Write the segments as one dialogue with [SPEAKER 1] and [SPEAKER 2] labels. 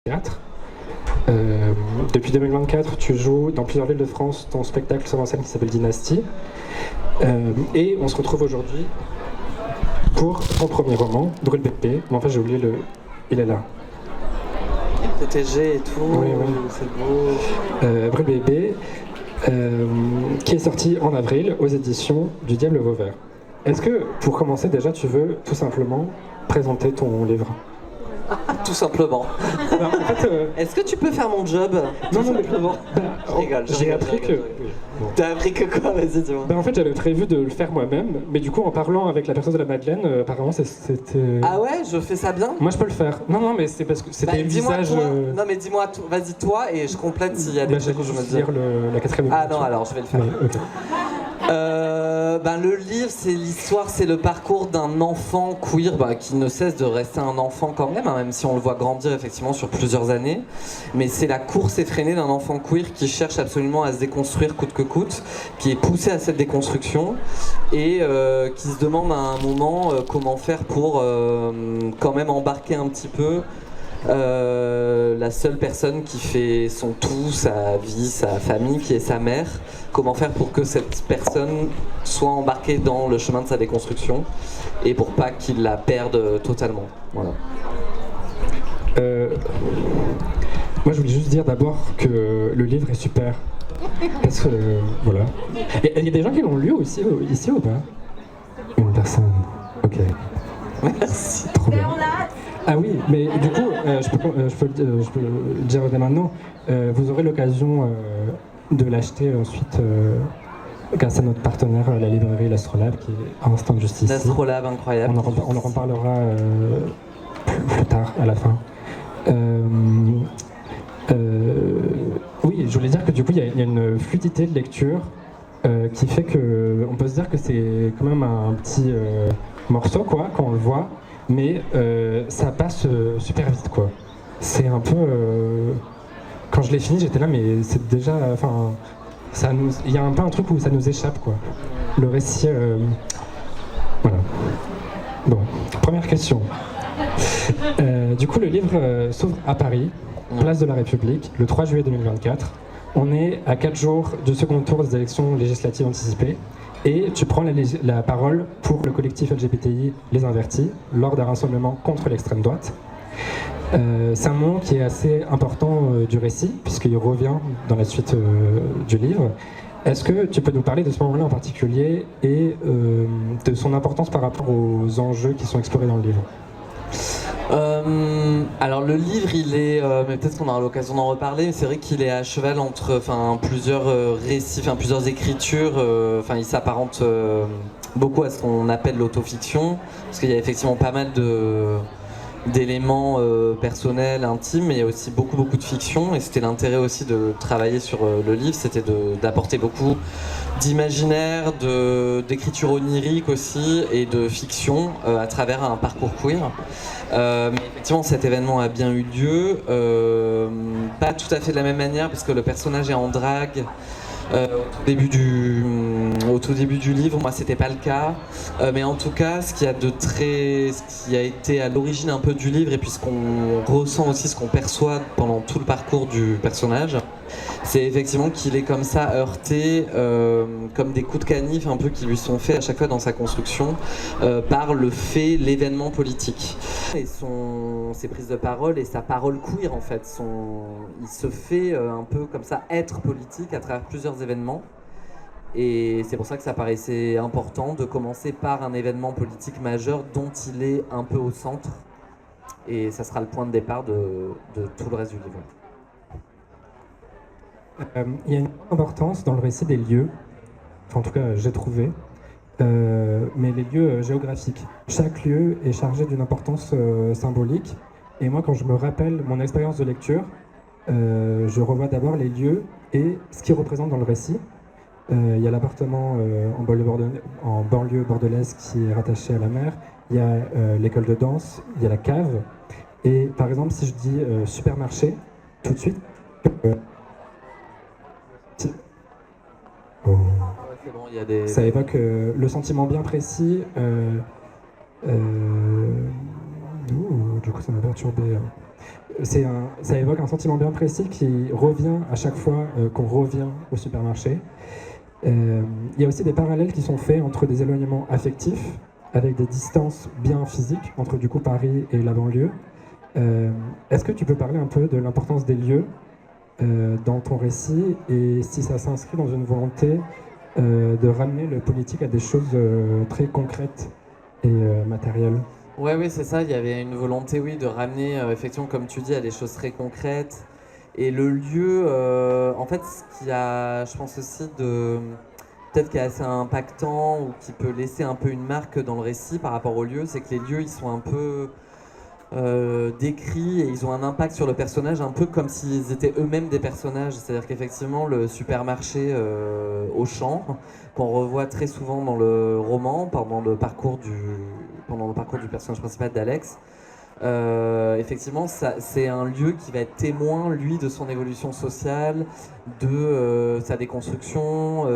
[SPEAKER 1] théâtre. Depuis 2024, tu joues dans plusieurs villes de France ton spectacle sur scène qui s'appelle Dynastie. Et on se retrouve aujourd'hui pour ton premier roman, Brûle Bébé. Mais en fait, j'ai oublié le. Il est là.
[SPEAKER 2] Protégé et tout,
[SPEAKER 1] oui.
[SPEAKER 2] c'est beau.
[SPEAKER 1] Brûle Bébé, qui est sorti en avril aux éditions du Diable Vauvert. Est-ce que, pour commencer, déjà, tu veux tout simplement présenter ton livre ?
[SPEAKER 2] Tout simplement.
[SPEAKER 1] Alors, en fait,
[SPEAKER 2] Est-ce que tu peux faire mon job ?
[SPEAKER 1] Non,
[SPEAKER 2] tout simplement.
[SPEAKER 1] je
[SPEAKER 2] rigole.
[SPEAKER 1] J'ai appris que.
[SPEAKER 2] Bon. T'as appris que quoi ? Vas-y, dis-moi.
[SPEAKER 1] En fait, j'avais prévu de le faire moi-même, mais du coup, en parlant avec la personne de la Madeleine, apparemment, c'était.
[SPEAKER 2] Ah ouais, je fais ça bien ?
[SPEAKER 1] Moi, je peux le faire. Non, mais c'est parce que c'était le visage.
[SPEAKER 2] Non, mais dis-moi, vas-y toi, et je complète s'il y a des trucs que je me dis.
[SPEAKER 1] Lire la quatrième.
[SPEAKER 2] Ah non, alors je vais le faire.
[SPEAKER 1] Ouais, okay.
[SPEAKER 2] Le livre, c'est l'histoire, c'est le parcours d'un enfant queer qui ne cesse de rester un enfant quand même, même si on le voit grandir effectivement sur plusieurs années. Mais c'est la course effrénée d'un enfant queer qui cherche absolument à se déconstruire coûte que coûte, qui est poussé à cette déconstruction et qui se demande à un moment comment faire pour quand même embarquer un petit peu la seule personne qui fait son tout, sa vie, sa famille, qui est sa mère. Comment faire pour que cette personne soit embarquée dans le chemin de sa déconstruction et pour pas qu'il la perde totalement. Voilà.
[SPEAKER 1] Moi, je voulais juste dire d'abord que le livre est super. Parce que, voilà. Il y a des gens qui l'ont lu aussi, ici ou pas ? Une personne. Ok.
[SPEAKER 2] Merci.
[SPEAKER 1] Trop bien. Ah oui, mais du coup, je peux le dire dès maintenant, vous aurez l'occasion de l'acheter ensuite grâce à notre partenaire, la librairie L'Astrolabe, qui est à Instant Justice.
[SPEAKER 2] L'Astrolabe, incroyable.
[SPEAKER 1] On en reparlera plus tard, à la fin. Oui, je voulais dire que du coup, il y a une fluidité de lecture qui fait qu'on peut se dire que c'est quand même un petit morceau, quoi, quand on le voit. Mais ça passe super vite, quoi. C'est un peu... Quand je l'ai fini, j'étais là, mais c'est déjà... Enfin, il y a un peu un truc où ça nous échappe, quoi. Le récit... Voilà. Bon, première question. Du coup, le livre s'ouvre à Paris, place de la République, le 3 juillet 2024. On est à 4 jours du second tour des élections législatives anticipées. Et tu prends la parole pour le collectif LGBTI Les Invertis lors d'un rassemblement contre l'extrême droite. C'est un moment qui est assez important du récit, puisqu'il revient dans la suite du livre. Est-ce que tu peux nous parler de ce moment-là en particulier et de son importance par rapport aux enjeux qui sont explorés dans le livre ?
[SPEAKER 2] Alors le livre, il est, mais peut-être qu'on aura l'occasion d'en reparler, mais c'est vrai qu'il est à cheval entre plusieurs récits, plusieurs écritures, il s'apparente beaucoup à ce qu'on appelle l'autofiction, parce qu'il y a effectivement pas mal d'éléments personnels, intimes, mais il y a aussi beaucoup de fiction, et c'était l'intérêt aussi de travailler sur le livre, c'était d'apporter beaucoup d'imaginaire, d'écriture onirique aussi, et de fiction à travers un parcours queer. Mais effectivement, cet événement a bien eu lieu, pas tout à fait de la même manière, parce que le personnage est en drague au tout début du livre. Moi, c'était pas le cas, mais en tout cas, ce qui a été à l'origine un peu du livre, et puis ce qu'on ressent aussi, ce qu'on perçoit pendant tout le parcours du personnage, c'est effectivement qu'il est comme ça heurté, comme des coups de canif un peu qui lui sont faits à chaque fois dans sa construction par l'événement politique. Et ses prises de parole et sa parole queer en fait, il se fait un peu comme ça être politique à travers plusieurs événements. Et c'est pour ça que ça paraissait important de commencer par un événement politique majeur dont il est un peu au centre. Et ça sera le point de départ de tout le reste du livre.
[SPEAKER 1] Il y a une importance dans le récit des lieux, en tout cas j'ai trouvé, mais les lieux géographiques. Chaque lieu est chargé d'une importance symbolique, et moi quand je me rappelle mon expérience de lecture, je revois d'abord les lieux et ce qu'ils représentent dans le récit. Il y a l'appartement en banlieue bordelaise qui est rattaché à la mer, il y a l'école de danse, il y a la cave, et par exemple si je dis supermarché, tout de suite... Oh.
[SPEAKER 2] C'est bon, y a des...
[SPEAKER 1] Ça évoque le sentiment bien précis Du coup, ça m'a perturbé. Ça évoque un sentiment bien précis qui revient à chaque fois qu'on revient au supermarché. Il y a aussi des parallèles qui sont faits entre des éloignements affectifs, avec des distances bien physiques, entre du coup Paris et la banlieue. Est-ce que tu peux parler un peu de l'importance des lieux dans ton récit et si ça s'inscrit dans une volonté de ramener le politique à des choses très concrètes et matérielles?
[SPEAKER 2] Ouais, oui, c'est ça. Il y avait une volonté, oui, de ramener, effectivement, comme tu dis, à des choses très concrètes. Et le lieu, en fait, ce qui a, je pense aussi, peut-être qui est assez impactant ou qui peut laisser un peu une marque dans le récit par rapport aux lieux, c'est que les lieux, ils sont un peu décrits et ils ont un impact sur le personnage, un peu comme s'ils étaient eux-mêmes des personnages. C'est-à-dire qu'effectivement, le supermarché Auchan, qu'on revoit très souvent dans le roman, pendant le parcours du personnage principal d'Alex, effectivement, c'est un lieu qui va être témoin, lui, de son évolution sociale, de sa déconstruction,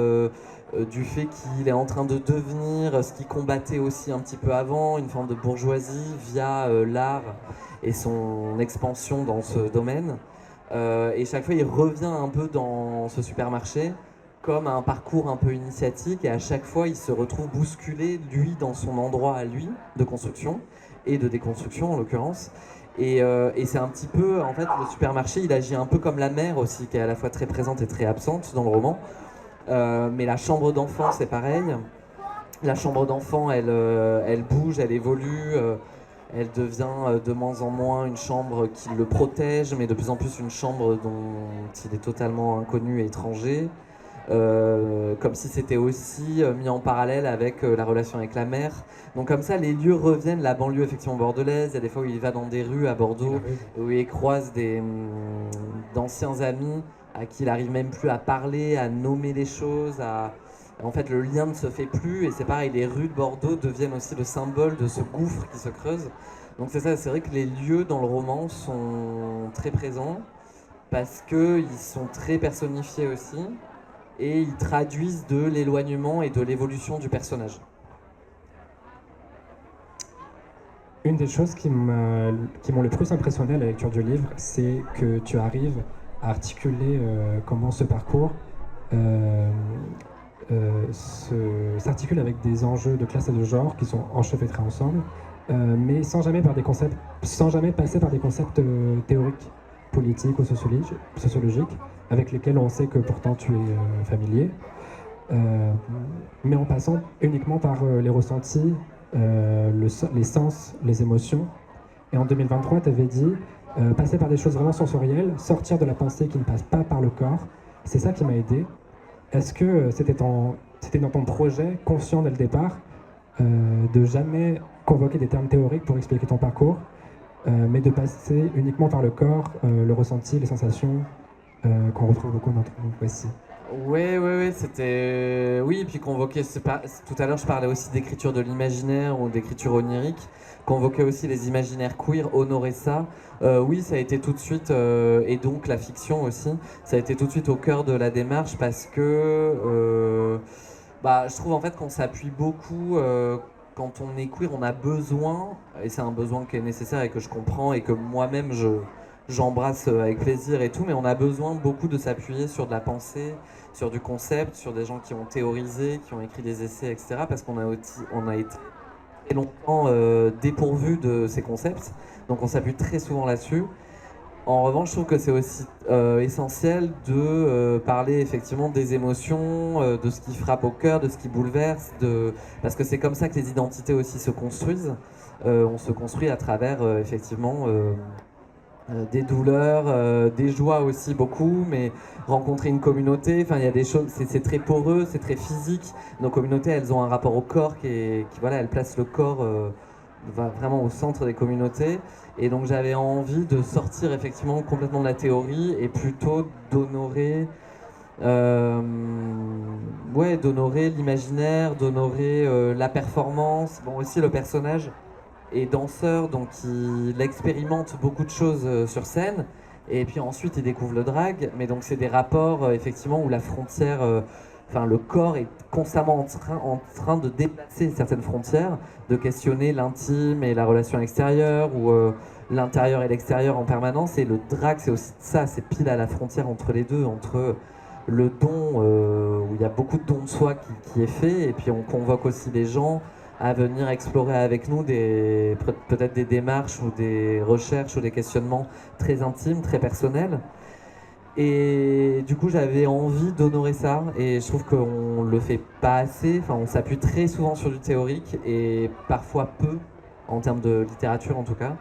[SPEAKER 2] du fait qu'il est en train de devenir ce qu'il combattait aussi un petit peu avant, une forme de bourgeoisie via l'art et son expansion dans ce domaine. Et chaque fois, il revient un peu dans ce supermarché comme un parcours un peu initiatique et à chaque fois, il se retrouve bousculé, lui, dans son endroit à lui de construction et de déconstruction en l'occurrence. Et c'est un petit peu, en fait, le supermarché, il agit un peu comme la mère aussi, qui est à la fois très présente et très absente dans le roman. Mais la chambre d'enfant, c'est pareil. La chambre d'enfant, elle bouge, elle évolue. Elle devient de moins en moins une chambre qui le protège, mais de plus en plus une chambre dont il est totalement inconnu et étranger. Comme si c'était aussi mis en parallèle avec la relation avec la mère. Donc comme ça, les lieux reviennent. La banlieue, effectivement, bordelaise. Il y a des fois où il va dans des rues à Bordeaux, où il croise d'anciens amis à qui il n'arrive même plus à parler, à nommer les choses. En fait, le lien ne se fait plus. Et c'est pareil, les rues de Bordeaux deviennent aussi le symbole de ce gouffre qui se creuse. Donc c'est ça, c'est vrai que les lieux dans le roman sont très présents parce qu'ils sont très personnifiés aussi et ils traduisent de l'éloignement et de l'évolution du personnage.
[SPEAKER 1] Une des choses qui m'ont le plus impressionné à la lecture du livre, c'est que tu arrives à articuler comment ce parcours s'articule avec des enjeux de classe et de genre qui sont enchevêtrés ensemble, mais sans jamais passer par des concepts théoriques, politiques ou sociologiques, avec lesquels on sait que pourtant tu es familier, mais en passant uniquement par les ressentis, les sens, les émotions. Et en 2023, tu avais dit passer par des choses vraiment sensorielles, sortir de la pensée qui ne passe pas par le corps. C'est ça qui m'a aidé. Est-ce que c'était dans ton projet, conscient dès le départ, de jamais convoquer des termes théoriques pour expliquer ton parcours, mais de passer uniquement par le corps, le ressenti, les sensations qu'on retrouve beaucoup dans ton récit?
[SPEAKER 2] Oui, c'était. Oui, et puis convoquer. Tout à l'heure, je parlais aussi d'écriture de l'imaginaire ou d'écriture onirique. Convoquer aussi les imaginaires queer, honorer ça. Oui, ça a été tout de suite, et donc la fiction aussi, ça a été tout de suite au cœur de la démarche parce que je trouve en fait qu'on s'appuie beaucoup. Quand on est queer, on a besoin, et c'est un besoin qui est nécessaire et que je comprends et que moi-même j'embrasse avec plaisir et tout, mais on a besoin beaucoup de s'appuyer sur de la pensée, sur du concept, sur des gens qui ont théorisé, qui ont écrit des essais, etc. Parce qu'on a été très longtemps dépourvu de ces concepts, donc on s'appuie très souvent là-dessus. En revanche, je trouve que c'est aussi essentiel de parler effectivement des émotions, de ce qui frappe au cœur, de ce qui bouleverse, parce que c'est comme ça que les identités aussi se construisent. On se construit à travers effectivement des douleurs, des joies aussi beaucoup, mais rencontrer une communauté, enfin il y a des choses, c'est très poreux, c'est très physique. Nos communautés, elles ont un rapport au corps voilà, elles placent le corps vraiment au centre des communautés. Et donc j'avais envie de sortir effectivement complètement de la théorie et plutôt d'honorer d'honorer l'imaginaire, d'honorer la performance, bon aussi le personnage est danseur, donc il expérimente beaucoup de choses sur scène, et puis ensuite il découvre le drag, mais donc c'est des rapports effectivement où la frontière enfin, le corps est constamment en train de déplacer certaines frontières, de questionner l'intime et la relation extérieure, ou l'intérieur et l'extérieur en permanence. Et le drag, c'est aussi ça, c'est pile à la frontière entre les deux, entre le don, où il y a beaucoup de dons de soi qui est fait, et puis on convoque aussi les gens à venir explorer avec nous peut-être des démarches ou des recherches ou des questionnements très intimes, très personnels. Et du coup, j'avais envie d'honorer ça, et je trouve qu'on le fait pas assez. Enfin, on s'appuie très souvent sur du théorique et parfois peu en termes de littérature en tout cas.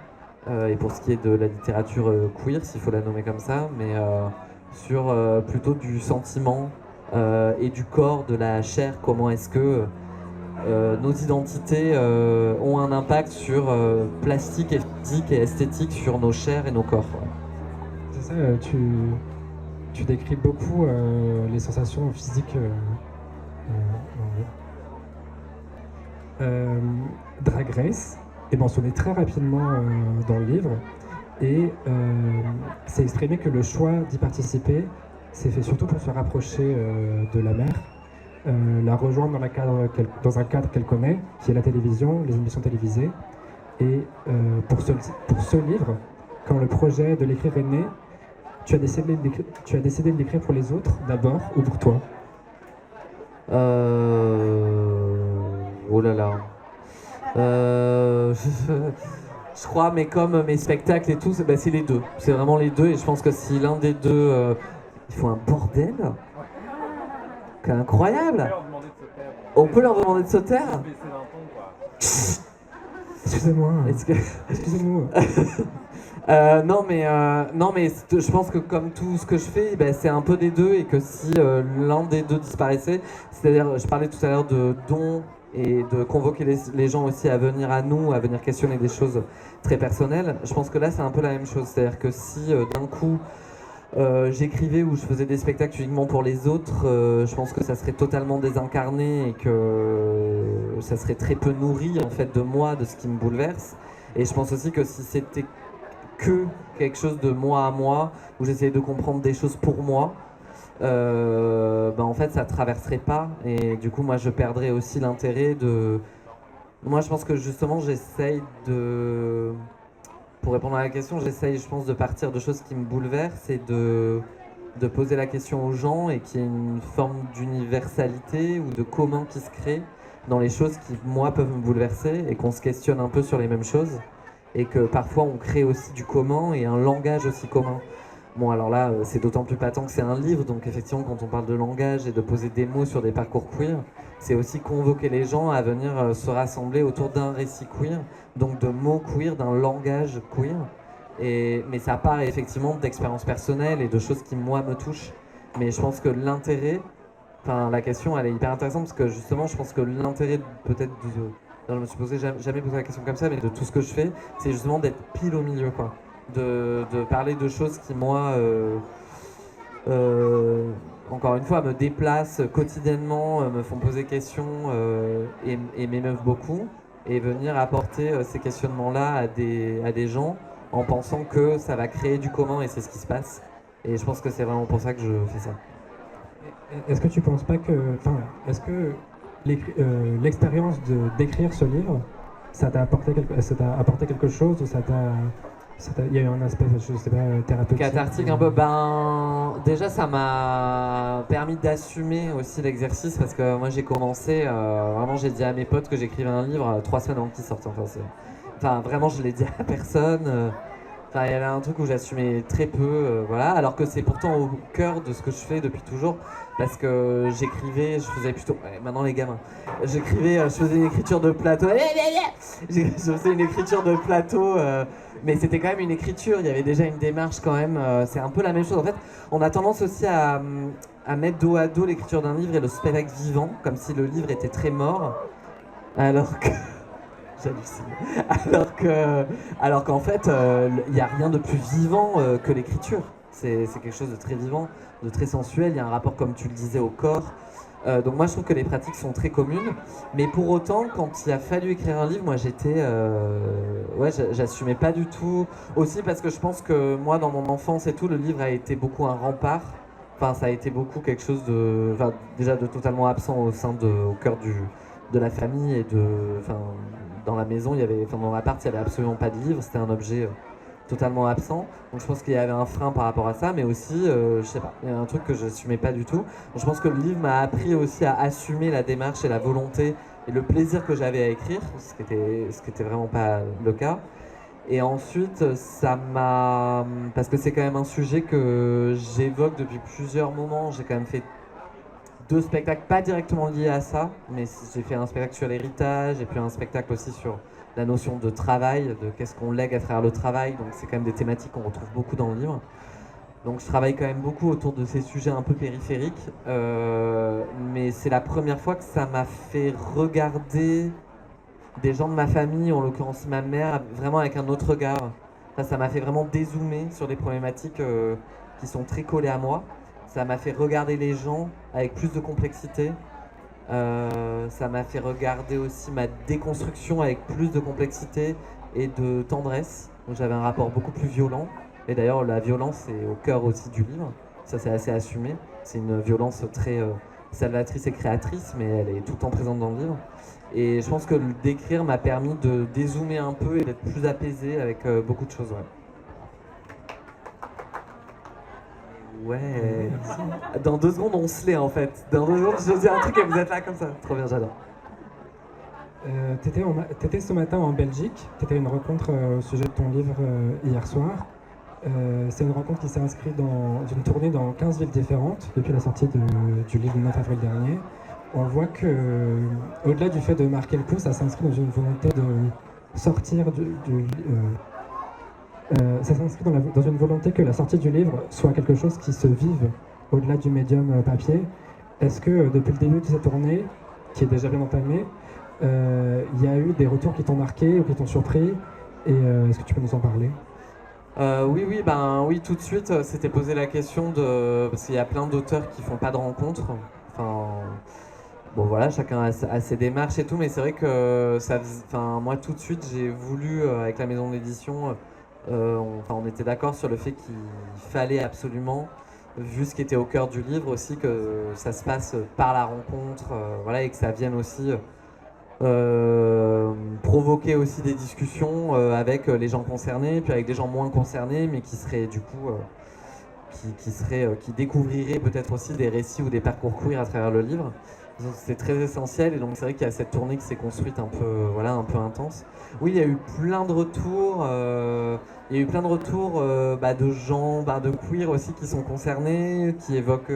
[SPEAKER 2] Et pour ce qui est de la littérature queer, s'il faut la nommer comme ça, mais sur plutôt du sentiment et du corps, de la chair. Comment est-ce que nos identités ont un impact sur plastique et physique et esthétique sur nos chairs et nos corps. Ouais.
[SPEAKER 1] C'est ça, tu décris beaucoup les sensations physiques. Drag Race est mentionné très rapidement dans le livre, et c'est exprimé que le choix d'y participer s'est fait surtout pour se rapprocher de la mère, la rejoindre dans un cadre qu'elle connaît, qui est la télévision, les émissions télévisées. Et pour ce livre, quand le projet de l'écrire est né, tu as décidé de l'écrire pour les autres d'abord, ou pour toi?
[SPEAKER 2] Oh là là. Je crois, mais comme mes spectacles et tout, c'est les deux. C'est vraiment les deux, et je pense que si l'un des deux... il faut un bordel. C'est incroyable. On peut leur demander de se taire.
[SPEAKER 1] Excusez-moi. Excusez-nous.
[SPEAKER 2] Non mais je pense que comme tout ce que je fais, c'est un peu des deux, et que si l'un des deux disparaissait, c'est-à-dire, je parlais tout à l'heure de dons et de convoquer les gens aussi à venir à nous, à venir questionner des choses très personnelles, je pense que là c'est un peu la même chose. C'est-à-dire que si d'un coup j'écrivais ou je faisais des spectacles uniquement pour les autres, je pense que ça serait totalement désincarné, et que ça serait très peu nourri en fait de moi, de ce qui me bouleverse. Et je pense aussi que si c'était que quelque chose de moi à moi, où j'essayais de comprendre des choses pour moi, en fait ça traverserait pas, et du coup moi je perdrais aussi l'intérêt de... Moi je pense que justement j'essaye de... Pour répondre à la question, j'essaye, je pense, de partir de choses qui me bouleversent, et de poser la question aux gens, et qu'il y ait une forme d'universalité ou de commun qui se crée dans les choses qui, moi, peuvent me bouleverser, et qu'on se questionne un peu sur les mêmes choses, et que parfois on crée aussi du commun et un langage aussi commun. Bon, alors là, c'est d'autant plus patent que c'est un livre, donc effectivement, quand on parle de langage et de poser des mots sur des parcours queer, c'est aussi convoquer les gens à venir se rassembler autour d'un récit queer, donc de mots queer, d'un langage queer. Mais ça part effectivement d'expériences personnelles et de choses qui, moi, me touchent. Mais je pense que l'intérêt, enfin, la question, elle est hyper intéressante, parce que justement, je pense que l'intérêt, peut-être, non, je me suis jamais posé la question comme ça, mais de tout ce que je fais, c'est justement d'être pile au milieu, quoi. De parler de choses qui, moi, encore une fois, me déplacent quotidiennement, me font poser questions et m'émeuvent beaucoup, et venir apporter ces questionnements-là à des gens, en pensant que ça va créer du commun, et c'est ce qui se passe. Et je pense que c'est vraiment pour ça que je fais ça.
[SPEAKER 1] Est-ce que tu penses pas que... Enfin, est-ce que l'expérience d'écrire ce livre, ça t'a apporté quelque chose, ou il y a eu un aspect, je sais pas, thérapeutique?
[SPEAKER 2] Cathartique un peu, déjà ça m'a permis d'assumer aussi l'exercice, parce que moi j'ai commencé, vraiment j'ai dit à mes potes que j'écrivais un livre 3 semaines avant qu'il sorte, enfin vraiment je l'ai dit à personne, il y avait un truc où j'assumais très peu, voilà, alors que c'est pourtant au cœur de ce que je fais depuis toujours, parce que j'écrivais, je faisais plutôt, maintenant les gamins, je faisais une écriture de plateau, je faisais une écriture de plateau, mais c'était quand même une écriture, il y avait déjà une démarche quand même, c'est un peu la même chose. En fait, on a tendance aussi à mettre dos à dos l'écriture d'un livre et le spectacle vivant, comme si le livre était très mort, alors que... J'hallucine. Alors qu'en fait, il n'y a rien de plus vivant que l'écriture. C'est quelque chose de très vivant, de très sensuel, il y a un rapport, comme tu le disais, au corps. Donc moi je trouve que les pratiques sont très communes, mais pour autant quand il a fallu écrire un livre, moi j'assumais pas du tout, aussi parce que je pense que moi dans mon enfance et tout, le livre a été beaucoup un rempart, enfin, ça a été beaucoup quelque chose de, enfin, déjà de totalement absent au cœur de la famille et enfin, dans la maison, enfin, dans l'appart, il y avait absolument pas de livre. C'était un objet totalement absent. Donc je pense qu'il y avait un frein par rapport à ça, mais aussi, je sais pas, il y a un truc que j'assumais pas du tout. Donc je pense que le livre m'a appris aussi à assumer la démarche et la volonté et le plaisir que j'avais à écrire, ce qui était vraiment pas le cas. Et ensuite, parce que c'est quand même un sujet que j'évoque depuis plusieurs moments. J'ai quand même fait 2 spectacles pas directement liés à ça, mais j'ai fait un spectacle sur l'héritage et puis un spectacle aussi sur la notion de travail, de qu'est-ce qu'on lègue à travers le travail. Donc c'est quand même des thématiques qu'on retrouve beaucoup dans le livre. Donc je travaille quand même beaucoup autour de ces sujets un peu périphériques, mais c'est la première fois que ça m'a fait regarder des gens de ma famille, en l'occurrence ma mère, vraiment avec un autre regard. Ça m'a fait vraiment dézoomer sur des problématiques qui sont très collées à moi. Ça m'a fait regarder les gens avec plus de complexité. Ça m'a fait regarder aussi ma déconstruction avec plus de complexité et de tendresse. Donc j'avais un rapport beaucoup plus violent. Et d'ailleurs, la violence est au cœur aussi du livre. Ça, c'est assez assumé. C'est une violence très salvatrice et créatrice, mais elle est tout le temps présente dans le livre. Et je pense que le décrire m'a permis de dézoomer un peu et d'être plus apaisé avec beaucoup de choses. Ouais. Dans 2 secondes, on se l'est en fait. Dans 2 secondes, je dis un truc et vous êtes là comme ça. Trop bien, j'adore.
[SPEAKER 1] T'étais ce matin en Belgique, t'étais à une rencontre au sujet de ton livre hier soir. C'est une rencontre qui s'est inscrite dans une tournée dans 15 villes différentes depuis la sortie du livre le 9 avril dernier. On voit que, au-delà du fait de marquer le coup, ça s'inscrit dans une volonté de sortir ça s'inscrit dans une volonté que la sortie du livre soit quelque chose qui se vive au-delà du médium papier. Est-ce que depuis le début de cette tournée, qui est déjà bien entamée, il y a eu des retours qui t'ont marqué ou qui t'ont surpris, et est-ce que tu peux nous en parler?
[SPEAKER 2] Oui, tout de suite, c'était posé la question parce qu'il y a plein d'auteurs qui font pas de rencontres. Enfin, bon voilà, chacun a ses démarches et tout, mais c'est vrai que moi tout de suite j'ai voulu avec la maison d'édition, on était d'accord sur le fait qu'il fallait absolument, vu ce qui était au cœur du livre aussi, que ça se passe par la rencontre, voilà, et que ça vienne aussi provoquer aussi des discussions avec les gens concernés, puis avec des gens moins concernés, mais qui seraient du coup qui découvriraient peut-être aussi des récits ou des parcours queer à travers le livre. C'est très essentiel, et donc c'est vrai qu'il y a cette tournée qui s'est construite un peu intense. Oui, il y a eu plein de retours, de gens, de queer aussi qui sont concernés, qui évoquent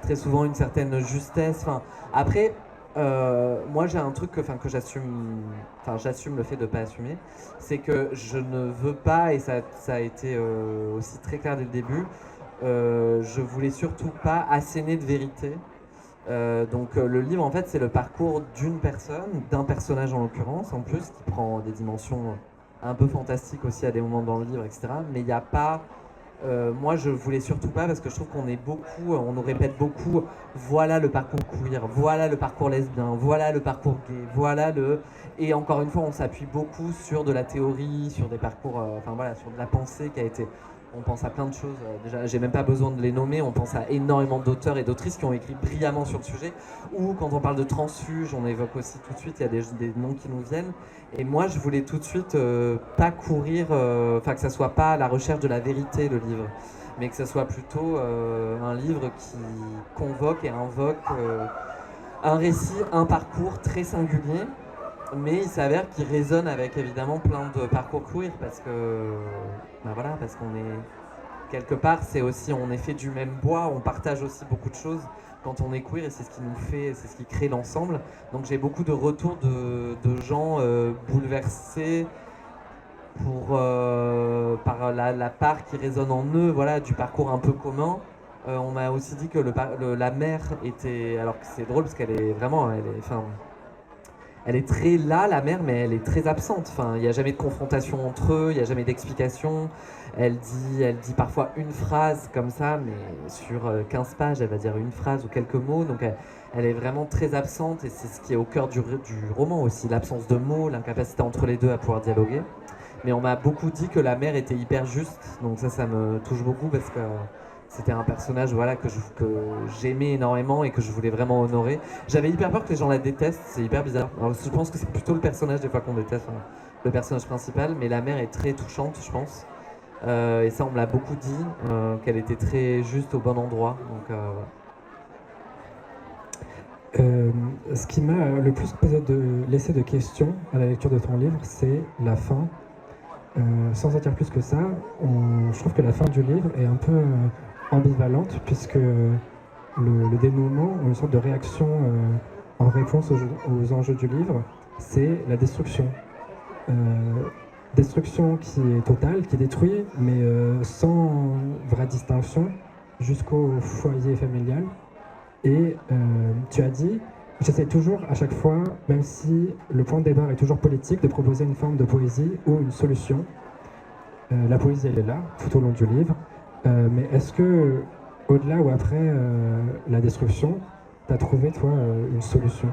[SPEAKER 2] très souvent une certaine justesse. Enfin, après, moi j'ai un truc que j'assume le fait de ne pas assumer, c'est que je ne veux pas, et ça a été aussi très clair dès le début, je voulais surtout pas asséner de vérité. Donc le livre en fait c'est le parcours d'une personne, d'un personnage en l'occurrence en plus, qui prend des dimensions un peu fantastiques aussi à des moments dans le livre, etc. Mais il n'y a pas... moi je voulais surtout pas, parce que je trouve qu'on est beaucoup, on nous répète beaucoup, voilà le parcours queer, voilà le parcours lesbien, voilà le parcours gay, Et encore une fois on s'appuie beaucoup sur de la théorie, sur des parcours, sur de la pensée qui a été... On pense à plein de choses, déjà j'ai même pas besoin de les nommer, on pense à énormément d'auteurs et d'autrices qui ont écrit brillamment sur le sujet, ou quand on parle de transfuge, on évoque aussi tout de suite, il y a des noms qui nous viennent, et moi je voulais tout de suite pas courir, que ça soit pas la recherche de la vérité le livre, mais que ça soit plutôt un livre qui convoque et invoque un récit, un parcours très singulier. Mais il s'avère qu'il résonne avec évidemment plein de parcours queer, parce qu'on est quelque part, c'est aussi, on est fait du même bois, on partage aussi beaucoup de choses quand on est queer, et c'est ce qui nous fait, c'est ce qui crée l'ensemble. Donc j'ai beaucoup de retours de gens bouleversés par la part qui résonne en eux, voilà, du parcours un peu commun. On m'a aussi dit que la mère était, alors que c'est drôle parce qu'elle est vraiment, elle est très là, la mère, mais elle est très absente. Enfin, il n'y a jamais de confrontation entre eux, il n'y a jamais d'explication. Elle dit parfois une phrase comme ça, mais sur 15 pages, elle va dire une phrase ou quelques mots. Donc elle est vraiment très absente, et c'est ce qui est au cœur du roman aussi, l'absence de mots, l'incapacité entre les deux à pouvoir dialoguer. Mais on m'a beaucoup dit que la mère était hyper juste, donc ça me touche beaucoup, parce que c'était un personnage voilà, que j'aimais énormément et que je voulais vraiment honorer. J'avais hyper peur que les gens la détestent, c'est hyper bizarre. Alors, je pense que c'est plutôt le personnage des fois qu'on déteste, hein, le personnage principal, mais la mère est très touchante, je pense. Et ça, on me l'a beaucoup dit, qu'elle était très juste au bon endroit. Donc, voilà.
[SPEAKER 1] Ce qui m'a le plus laissé de questions à la lecture de ton livre, c'est la fin. Sans en dire plus que ça, je trouve que la fin du livre est un peu ambivalente, puisque le dénouement, ou une sorte de réaction en réponse aux enjeux du livre, c'est la destruction. Destruction qui est totale, qui détruit, mais sans vraie distinction, jusqu'au foyer familial. Et tu as dit, j'essaie toujours à chaque fois, même si le point de départ est toujours politique, de proposer une forme de poésie ou une solution. La poésie, elle est là, tout au long du livre. Mais est-ce que, au-delà ou après la destruction, tu as trouvé, toi, une solution ?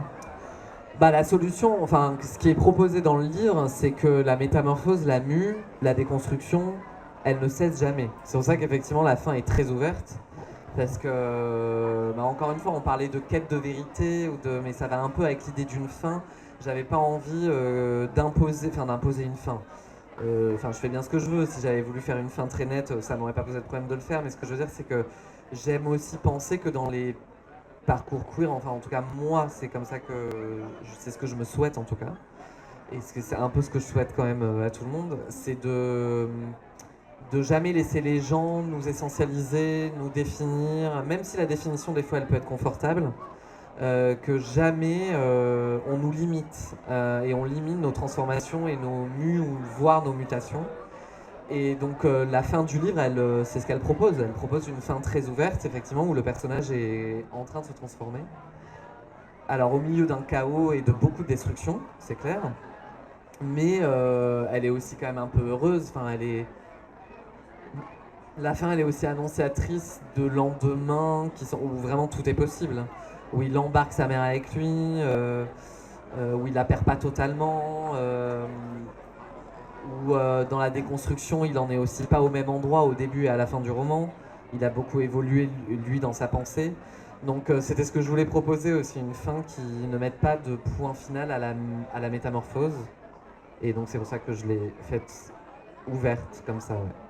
[SPEAKER 2] Bah, la solution, enfin, ce qui est proposé dans le livre, c'est que la métamorphose, la mue, la déconstruction, elle ne cesse jamais. C'est pour ça qu'effectivement, la fin est très ouverte. Parce que, bah, encore une fois, on parlait de quête de vérité, mais ça va un peu avec l'idée d'une fin. J'avais pas envie d'imposer une fin. Enfin, je fais bien ce que je veux. Si j'avais voulu faire une fin très nette, ça m'aurait pas posé de problème de le faire. Mais ce que je veux dire, c'est que j'aime aussi penser que dans les parcours queer, enfin, en tout cas, moi, c'est comme ça que c'est ce que je me souhaite, en tout cas. Et c'est un peu ce que je souhaite quand même à tout le monde, c'est de jamais laisser les gens nous essentialiser, nous définir, même si la définition des fois elle peut être confortable, que jamais on nous limite et on limite nos transformations et nos mues ou voire nos mutations. Et donc la fin du livre, c'est ce qu'elle propose. Elle propose une fin très ouverte, effectivement, où le personnage est en train de se transformer. Alors au milieu d'un chaos et de beaucoup de destruction, c'est clair. Mais elle est aussi quand même un peu heureuse. Enfin, la fin, elle est aussi annonciatrice de lendemains où vraiment tout est possible. Où il embarque sa mère avec lui, où il la perd pas totalement, où dans la déconstruction, il en est aussi pas au même endroit au début et à la fin du roman. Il a beaucoup évolué, lui, dans sa pensée. Donc c'était ce que je voulais proposer aussi, une fin qui ne mette pas de point final à la métamorphose. Et donc c'est pour ça que je l'ai faite ouverte comme ça, ouais.